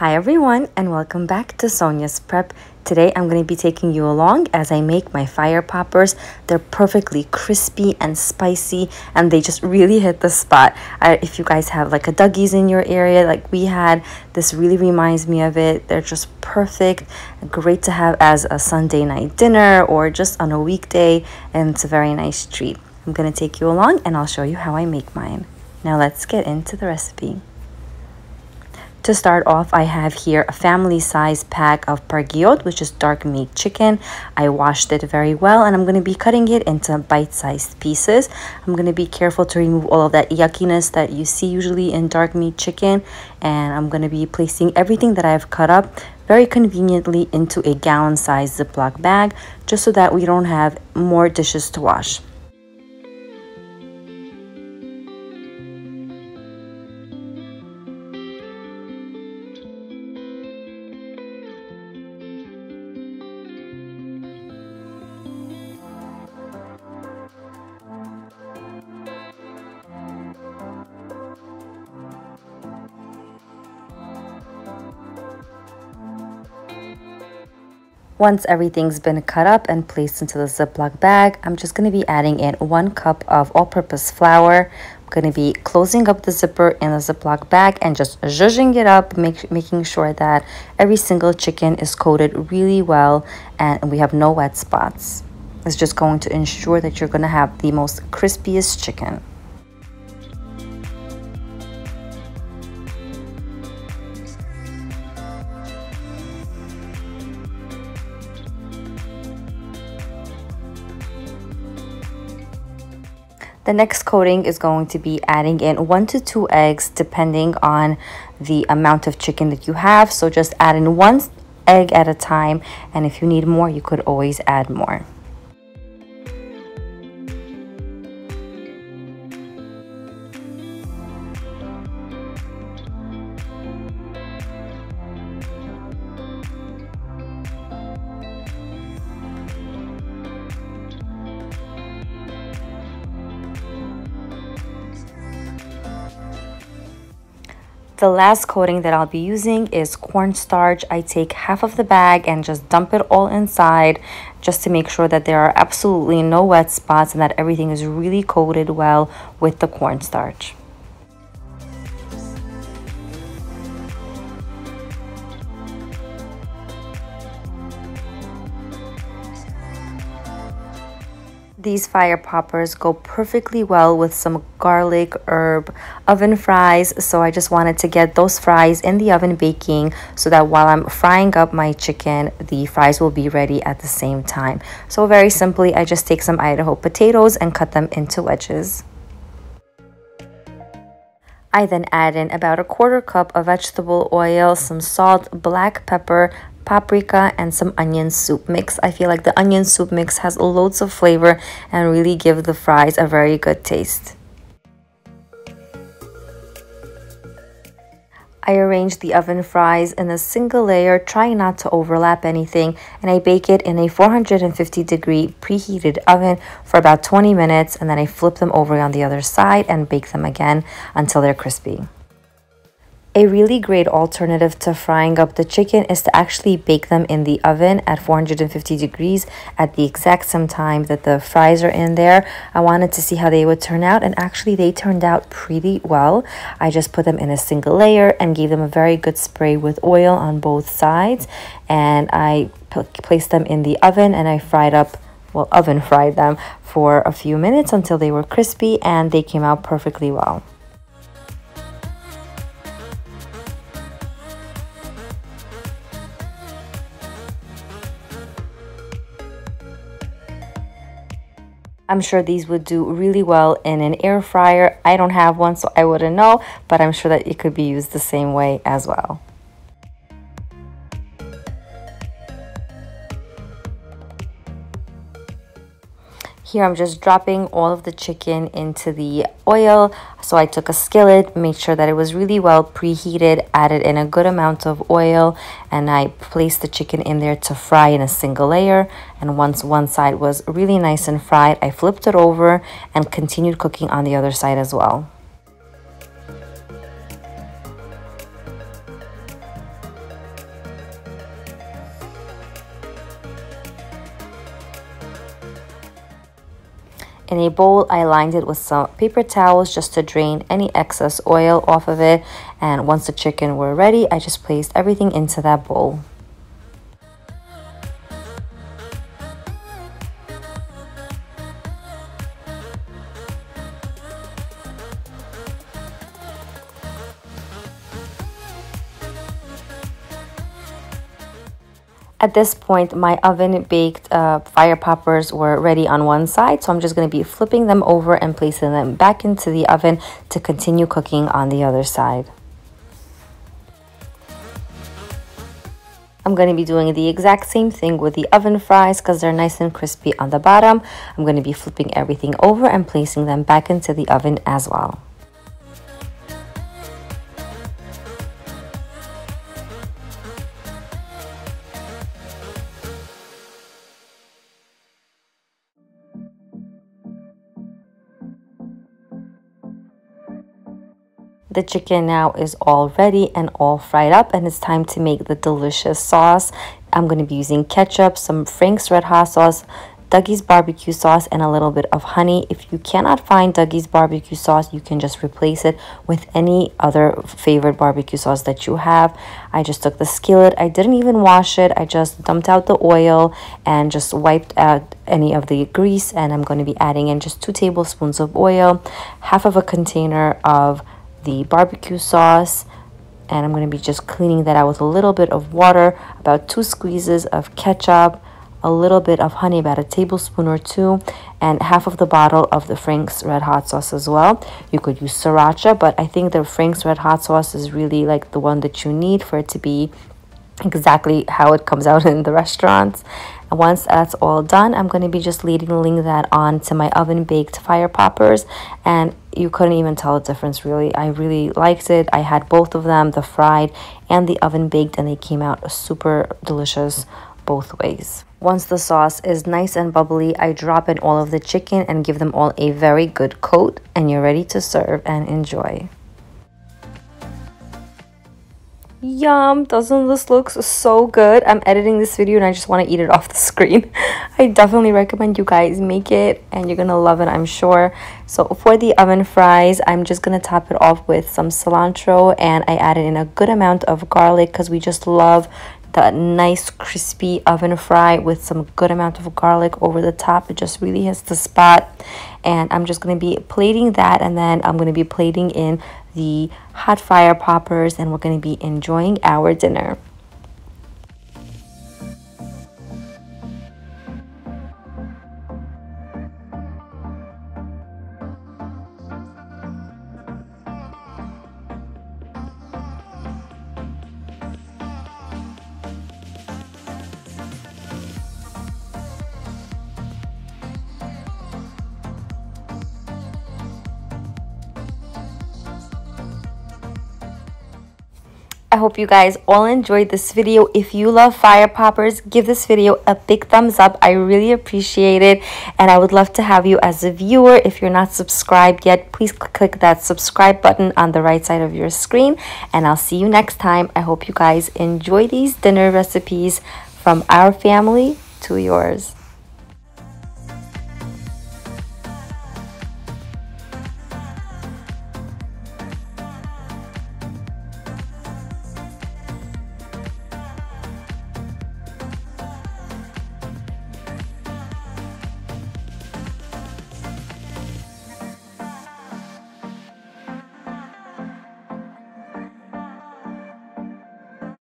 Hi everyone and welcome back to Sonia's Prep. Today I'm going to be taking you along as I make my fire poppers. They're perfectly crispy and spicy and they just really hit the spot. If you guys have like a Dougie's in your area like we had, this really reminds me of it. They're just perfect, great to have as a Sunday night dinner or just on a weekday, and it's a very nice treat. I'm going to take you along and I'll show you how I make mine. Now let's get into the recipe. To start off, I have here a family size pack of pargiot, which is dark meat chicken. I washed it very well and I'm going to be cutting it into bite-sized pieces. I'm going to be careful to remove all of that yuckiness that you see usually in dark meat chicken, and I'm going to be placing everything that I've cut up very conveniently into a gallon-sized Ziploc bag, just so that we don't have more dishes to wash. Once everything's been cut up and placed into the Ziploc bag, I'm just going to be adding in 1 cup of all-purpose flour. I'm going to be closing up the zipper in the Ziploc bag and just zhuzhing it up, making sure that every single chicken is coated really well and we have no wet spots. It's just going to ensure that you're going to have the most crispiest chicken. The next coating is going to be adding in 1 to 2 eggs depending on the amount of chicken that you have. So just add in 1 egg at a time, and if you need more, you could always add more. The last coating that I'll be using is cornstarch. I take half of the bag and just dump it all inside just to make sure that there are absolutely no wet spots and that everything is really coated well with the cornstarch. These fire poppers go perfectly well with some garlic herb oven fries, so I just wanted to get those fries in the oven baking so that while I'm frying up my chicken, the fries will be ready at the same time. So very simply, I just take some Idaho potatoes and cut them into wedges. I then add in about 1/4 cup of vegetable oil, some salt, black pepper, paprika, and some onion soup mix. I feel like the onion soup mix has loads of flavor and really give the fries a very good taste. I arrange the oven fries in a single layer, trying not to overlap anything, and I bake it in a 450-degree preheated oven for about 20 minutes, and then I flip them over on the other side and bake them again until they're crispy. A really great alternative to frying up the chicken is to actually bake them in the oven at 450 degrees at the exact same time that the fries are in there. I wanted to see how they would turn out, and actually they turned out pretty well. I just put them in a single layer and gave them a very good spray with oil on both sides, and I placed them in the oven and I oven fried them for a few minutes until they were crispy, and they came out perfectly well. I'm sure these would do really well in an air fryer. I don't have one, so I wouldn't know, but I'm sure that it could be used the same way as well. Here I'm just dropping all of the chicken into the oil. So I took a skillet, made sure that it was really well preheated, added in a good amount of oil, and I placed the chicken in there to fry in a single layer. And once one side was really nice and fried, I flipped it over and continued cooking on the other side as well. In a bowl, I lined it with some paper towels just to drain any excess oil off of it. And once the chicken were ready, I just placed everything into that bowl. At this point, my oven-baked fire poppers were ready on one side, so I'm just going to be flipping them over and placing them back into the oven to continue cooking on the other side. I'm going to be doing the exact same thing with the oven fries because they're nice and crispy on the bottom. I'm going to be flipping everything over and placing them back into the oven as well. The chicken now is all ready and all fried up, and it's time to make the delicious sauce. I'm going to be using ketchup, some Frank's Red Hot sauce, Dougie's barbecue sauce, and a little bit of honey. If you cannot find Dougie's barbecue sauce, you can just replace it with any other favorite barbecue sauce that you have. I just took the skillet. I didn't even wash it. I just dumped out the oil and just wiped out any of the grease, and I'm going to be adding in just 2 tablespoons of oil, half of a container of the barbecue sauce, and I'm going to be just cleaning that out with a little bit of water, about 2 squeezes of ketchup, a little bit of honey, about a tablespoon or 2, and half of the bottle of the Frank's Red Hot sauce as well. You could use sriracha, but I think the Frank's Red Hot sauce is really like the one that you need for it to be exactly how it comes out in the restaurants. And once that's all done, I'm going to be just ladling that on to my oven baked fire poppers, and you couldn't even tell the difference really. I really liked it. I had both of them, the fried and the oven baked, and they came out super delicious both ways. Once the sauce is nice and bubbly, I drop in all of the chicken and give them all a very good coat, and you're ready to serve and enjoy. Yum! Doesn't this look so good? I'm editing this video and I just want to eat it off the screen. I definitely recommend you guys make it, and you're gonna love it, I'm sure. So for the oven fries, I'm just gonna top it off with some cilantro, and I added in a good amount of garlic because we just love the nice crispy oven fry with some good amount of garlic over the top. It just really hits the spot. And I'm just going to be plating that, and then I'm going to be plating in the hot fire poppers, and we're going to be enjoying our dinner. I hope you guys all enjoyed this video. If you love fire poppers, give this video a big thumbs up. I really appreciate it, and I would love to have you as a viewer. If you're not subscribed yet, please click that subscribe button on the right side of your screen, and I'll see you next time. I hope you guys enjoy these dinner recipes from our family to yours.